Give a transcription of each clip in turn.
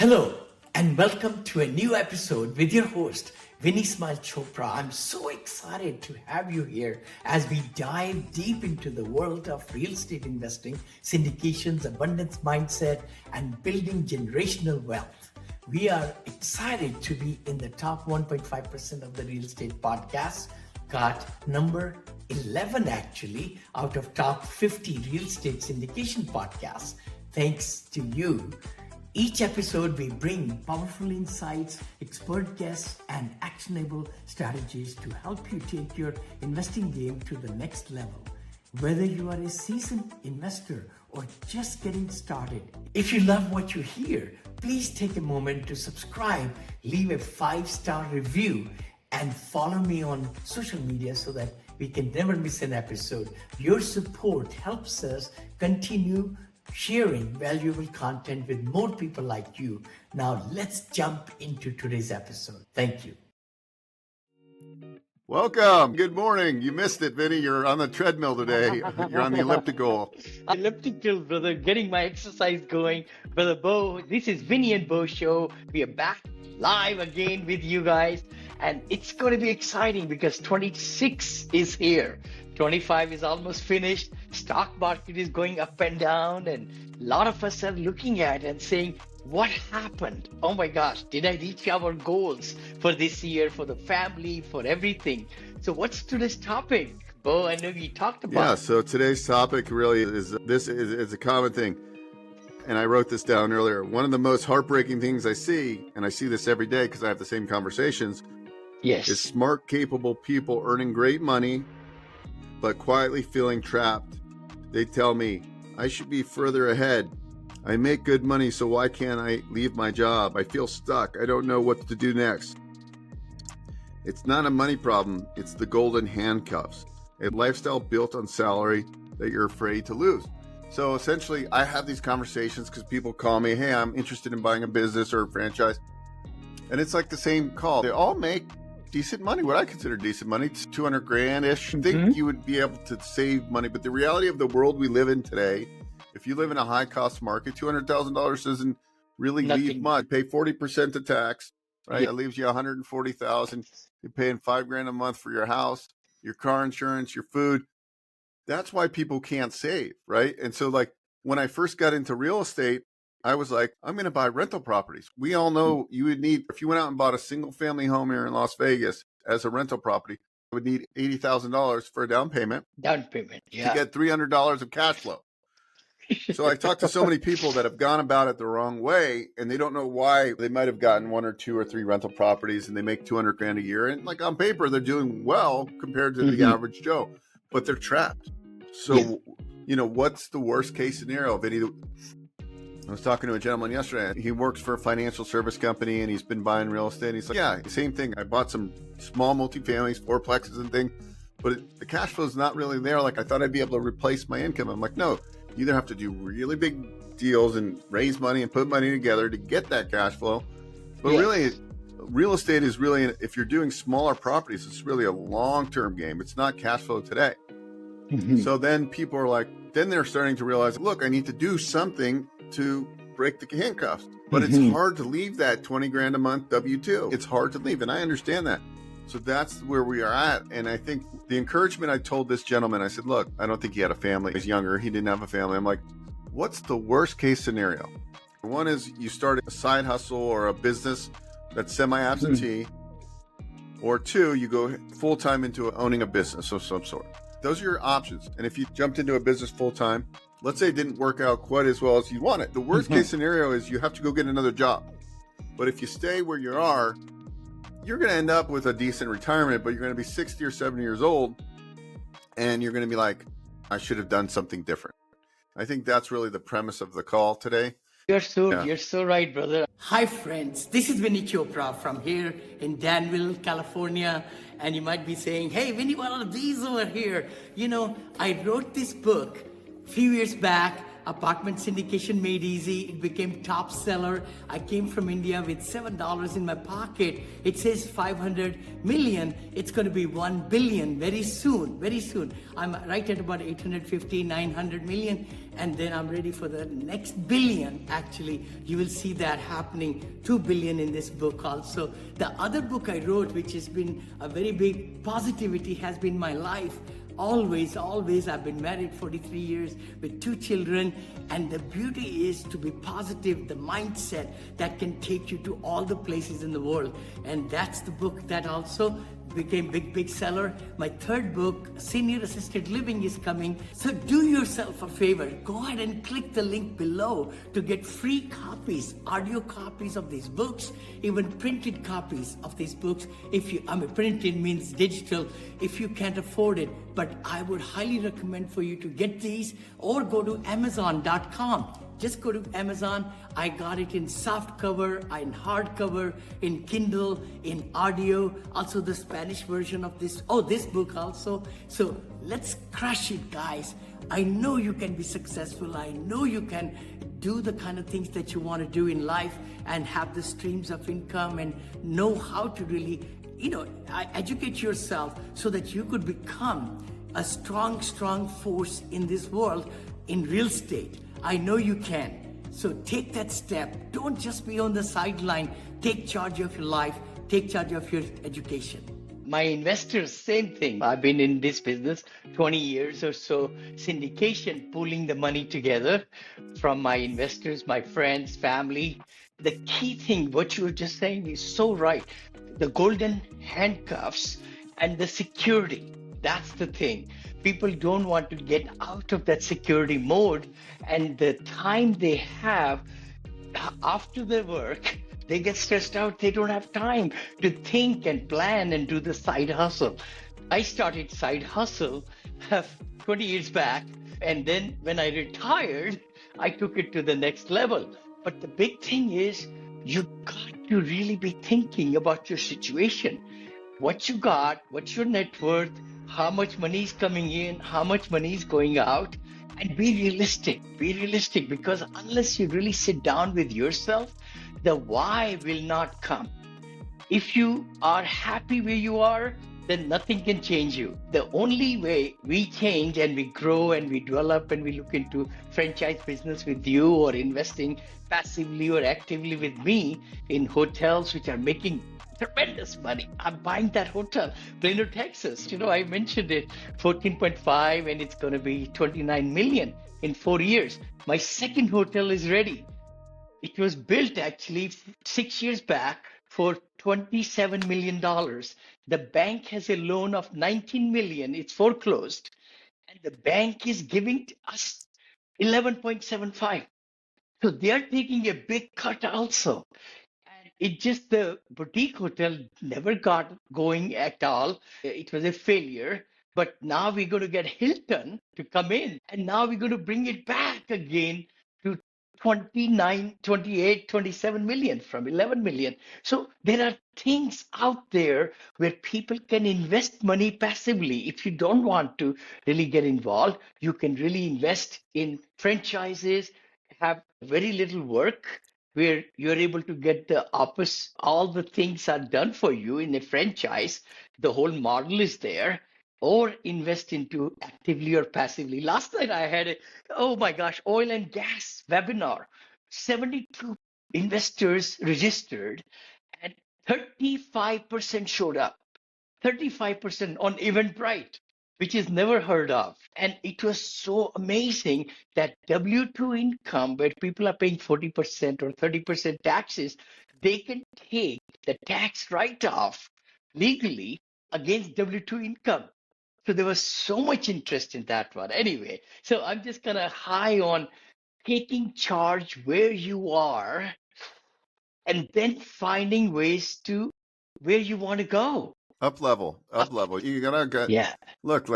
Hello, and welcome to a new episode with your host, Vinney Beau Chopra. I'm so excited to have you here as we dive deep into the world of real estate investing, syndications, abundance mindset, and building generational wealth. We are excited to be in the top 1.5% of the real estate podcasts. Got number 11 actually out of top 50 real estate syndication podcasts. Thanks to you. Each episode, we bring powerful insights, expert guests, and actionable strategies to help you take your investing game to the next level. Whether you are a seasoned investor or just getting started, if you love what you hear, please take a moment to subscribe, leave a 5-star review, and follow me on social media so that we can never miss an episode. Your support helps us continue sharing valuable content with more people like you. Now let's jump into today's episode. Thank you. Welcome. Good morning. You missed it, Vinney. You're on the treadmill today. You're on the elliptical. Elliptical, brother. Getting my exercise going. Brother Beau, this is Vinney Beau Show. We are back live again with you guys. And it's going to be exciting because 26 is here. 25 is almost finished. Stock market is going up and down. And a lot of us are looking at and saying, what happened? Oh my gosh, did I reach our goals for this year, for the family, for everything? So what's today's topic? Beau, I know you talked about. Yeah, so today's topic really is a common thing. And I wrote this down earlier. One of the most heartbreaking things I see, and I see this every day because I have the same conversations, is smart, capable people earning great money, but quietly feeling trapped. They tell me, I should be further ahead. I make good money, so why can't I leave my job? I feel stuck. I don't know what to do next. It's not a money problem. It's the golden handcuffs, a lifestyle built on salary that you're afraid to lose. So essentially, I have these conversations because people call me, hey, I'm interested in buying a business or a franchise. And it's like the same call. They all make decent money, what I consider decent money. It's 200 grand-ish. I think you would be able to save money. But the reality of the world we live in today, if you live in a high-cost market, $200,000 doesn't really leave much. Pay 40% to tax, right? That leaves you $140,000. You're paying $5,000 a month for your house, your car insurance, your food. That's why people can't save, right? And so like when I first got into real estate, I was like, I'm going to buy rental properties. We all know you would need, if you went out and bought a single family home here in Las Vegas as a rental property, you would need $80,000 for a down payment. To get $300 of cash flow. So I talked to so many people that have gone about it the wrong way, and they don't know why. They might have gotten 1 or 2 or 3 rental properties and they make 200 grand a year. And like on paper, they're doing well compared to the average Joe, but they're trapped. So, you know, what's the worst case scenario? I was talking to a gentleman yesterday. He works for a financial service company and he's been buying real estate. He's like, yeah, same thing. I bought some small multifamilies, fourplexes and things, but the cash flow is not really there. Like I thought I'd be able to replace my income. I'm like, no, you either have to do really big deals and raise money and put money together to get that cash flow. But really, real estate is really, if you're doing smaller properties, it's really a long-term game. It's not cash flow today. So then people are like, then they're starting to realize, look, I need to do something to break the handcuffs. But it's hard to leave that 20 grand a month W-2. It's hard to leave. And I understand that. So that's where we are at. And I think the encouragement I told this gentleman, I said, look, I don't think he had a family. He was younger. He didn't have a family. I'm like, what's the worst case scenario? One is you start a side hustle or a business that's semi-absentee. Or 2, you go full-time into owning a business of some sort. Those are your options. And if you jumped into a business full-time, let's say it didn't work out quite as well as you wanted. The worst case scenario is you have to go get another job. But if you stay where you are, you're going to end up with a decent retirement, but you're going to be 60 or 70 years old. And you're going to be like, I should have done something different. I think that's really the premise of the call today. You're so right, brother. Hi, friends. This is Vinney Chopra from here in Danville, California. And you might be saying, hey, Vinney, what are these over here? You know, I wrote this book a few years back Apartment syndication made easy. It became top seller. I came from India with $7 in my pocket. It says 500 million. It's going to be 1 billion very soon, very soon. I'm right at about 850, 900 million. And then I'm ready for the next billion. Actually, you will see that happening, 2 billion in this book also. The other book I wrote, which has been a very big positivity, has been my life. Always, I've been married 43 years with 2 children. And the beauty is to be positive, the mindset that can take you to all the places in the world. And that's the book that also became big seller. My third book, Senior Assisted Living, is coming. So do yourself a favor. Go ahead and click the link below to get free copies, audio copies of these books, even printed copies of these books. Printed means digital if you can't afford it. But I would highly recommend for you to get these, or go to Amazon.com. Just go to Amazon. I got it in soft cover, in hardcover, in Kindle, in audio, also the Spanish version of this book also. So let's crush it, guys. I know you can be successful. I know you can do the kind of things that you want to do in life and have the streams of income and know how to really, educate yourself so that you could become a strong force in this world in real estate. I know you can. So take that step. Don't just be on the sideline. Take charge of your life. Take charge of your education. My investors, same thing. I've been in this business 20 years or so, syndication, pooling the money together from my investors, my friends, family. The key thing, what you were just saying, is so right. The golden handcuffs and the security. That's the thing. People don't want to get out of that security mode, and the time they have after their work, they get stressed out. They don't have time to think and plan and do the side hustle. I started side hustle 20 years back, and then when I retired, I took it to the next level. But the big thing is, you got to really be thinking about your situation. What you got, what's your net worth, how much money is coming in, how much money is going out, and be realistic. Be realistic, because unless you really sit down with yourself, the why will not come. If you are happy where you are, then nothing can change you. The only way we change and we grow and we develop and we look into franchise business with you, or investing passively or actively with me in hotels which are making tremendous money. I'm buying that hotel, Plano, Texas. I mentioned it, 14.5, and it's going to be 29 million in 4 years. My second hotel is ready. It was built actually 6 years back for $27 million. The bank has a loan of 19 million. It's foreclosed. And the bank is giving us 11.75. So they are taking a big cut also. And it just, the boutique hotel never got going at all. It was a failure. But now we're going to get Hilton to come in. And now we're going to bring it back again to 29, 28, 27 million from 11 million. So there are things out there where people can invest money passively. If you don't want to really get involved, you can really invest in franchises, have very little work, where you're able to get the opposite. All the things are done for you in a franchise. The whole model is there. Or invest into actively or passively. Last night I had oil and gas webinar. 72 investors registered and 35% showed up. 35% on Eventbrite, which is never heard of. And it was so amazing that W-2 income, where people are paying 40% or 30% taxes, they can take the tax write-off legally against W-2 income. So there was so much interest in that one. Anyway, so I'm just kind of high on taking charge where you are and then finding ways to where you want to go. Up level. You gotta get. Yeah. Look,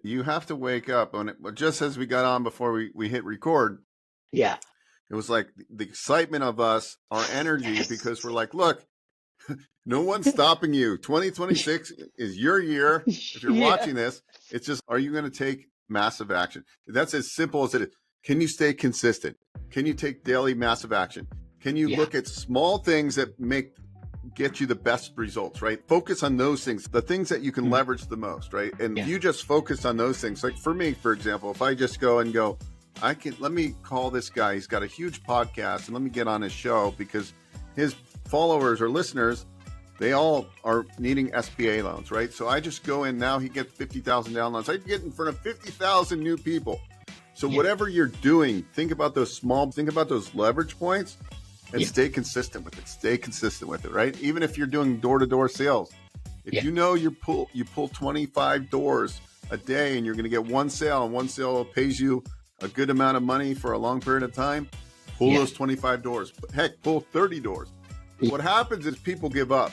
you have to wake up on it. Just as we got on before we hit record. Yeah. It was like the excitement of us, our energy, Yes. because we're like, look, no one's stopping you. 2026 is your year. If you're watching this, it's just, are you going to take massive action? That's as simple as it is. Can you stay consistent? Can you take daily massive action? Can you look at small things that get you the best results, right? Focus on those things, the things that you can leverage the most, right? And if you just focus on those things, like for me, for example, if I just go, let me call this guy, he's got a huge podcast, and let me get on his show because his followers or listeners, they all are needing SBA loans, right? So I just go in now, he gets 50,000 downloads. I get in front of 50,000 new people. So whatever you're doing, think about those leverage points and stay consistent with it. Stay consistent with it, right? Even if you're doing door-to-door sales, if you know you pull 25 doors a day and you're going to get one sale, and one sale pays you a good amount of money for a long period of time, pull those 25 doors. Heck, pull 30 doors. What happens is people give up.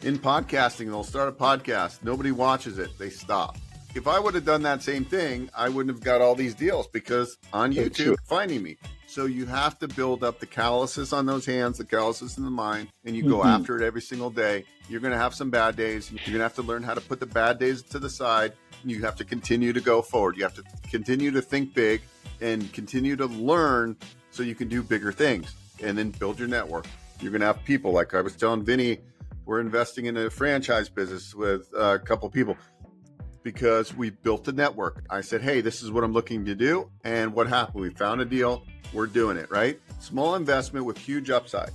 In podcasting, they'll start a podcast. Nobody watches it. They stop. If I would have done that same thing, I wouldn't have got all these deals because on YouTube, finding me. So you have to build up the calluses on those hands, the calluses in the mind, and you go after it every single day. You're going to have some bad days. You're going to have to learn how to put the bad days to the side. You have to continue to go forward. You have to continue to think big and continue to learn so you can do bigger things and then build your network. You're going to have people, like I was telling Vinney, we're investing in a franchise business with a couple people because we built a network. I said, hey, this is what I'm looking to do. And what happened? We found a deal. We're doing it, right? Small investment with huge upside.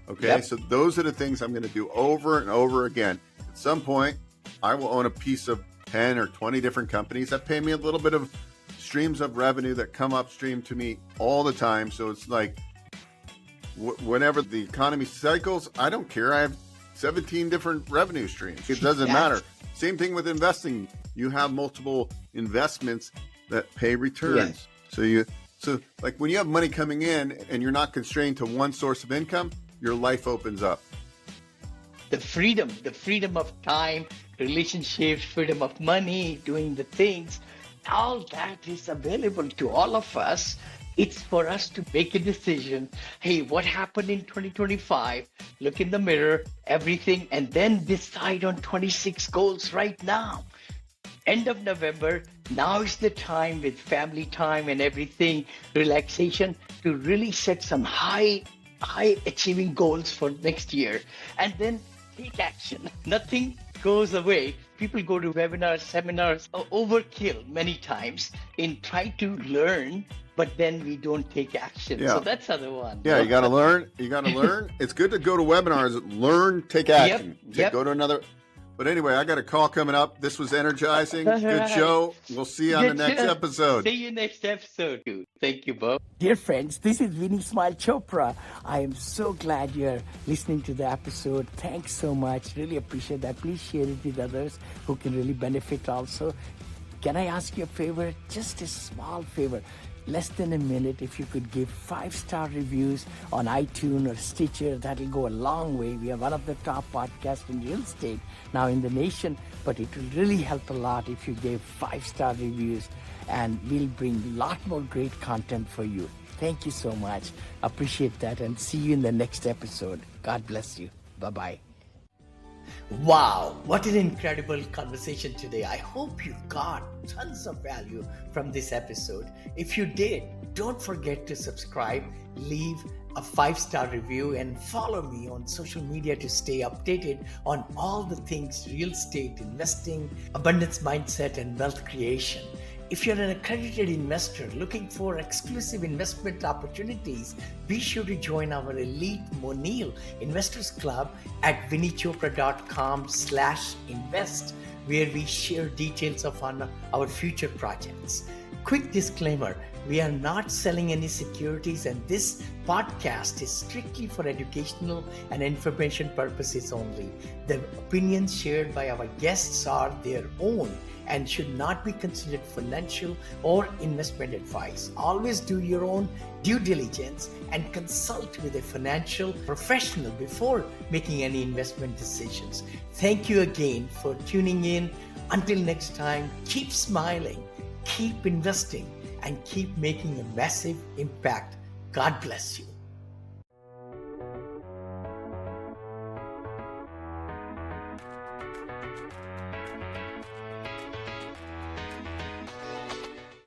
Okay. So those are the things I'm going to do over and over again. At some point, I will own a piece of 10 or 20 different companies that pay me a little bit of streams of revenue that come upstream to me all the time. So it's like, whenever the economy cycles, I don't care. I have 17 different revenue streams. It doesn't matter. Same thing with investing. You have multiple investments that pay returns. So like when you have money coming in and you're not constrained to one source of income, your life opens up. The freedom of time, relationships, freedom of money, doing the things, all that is available to all of us. It's for us to make a decision. Hey, what happened in 2025? Look in the mirror, everything, and then decide on 26 goals right now. End of November, now is the time with family time and everything, relaxation, to really set some high achieving goals for next year. And then take action. Nothing goes away. People go to webinars, seminars, overkill many times in trying to learn, but then we don't take action. So that's the other one. Yeah, you got to learn. It's good to go to webinars, learn, take action. Go to another. But anyway, I got a call coming up. This was energizing. Good show. We'll see you on the next episode. See you next episode. Thank you, Bo. Dear friends, this is Vinney Chopra. I am so glad you're listening to the episode. Thanks so much. Really appreciate that. Please share it with others who can really benefit also. Can I ask you a favor? Just a small favor. Less than a minute, if you could give 5-star reviews on iTunes or Stitcher, that'll go a long way. We are one of the top podcasts in real estate now in the nation, but it will really help a lot if you gave 5-star reviews, and we'll bring a lot more great content for you. Thank you so much. Appreciate that, and see you in the next episode. God bless you. Bye-bye. Wow, what an incredible conversation today. I hope you got tons of value from this episode. If you did, don't forget to subscribe, leave a 5-star review, and follow me on social media to stay updated on all the things real estate, investing, abundance mindset, and wealth creation. If you're an accredited investor looking for exclusive investment opportunities, be sure to join our elite Monil Investors Club at vinneychopra.com/invest, where we share details of our future projects. Quick disclaimer, we are not selling any securities, and this podcast is strictly for educational and information purposes only. The opinions shared by our guests are their own and should not be considered financial or investment advice. Always do your own due diligence and consult with a financial professional before making any investment decisions. Thank you again for tuning in. Until next time, keep smiling, keep investing, and keep making a massive impact. God bless you.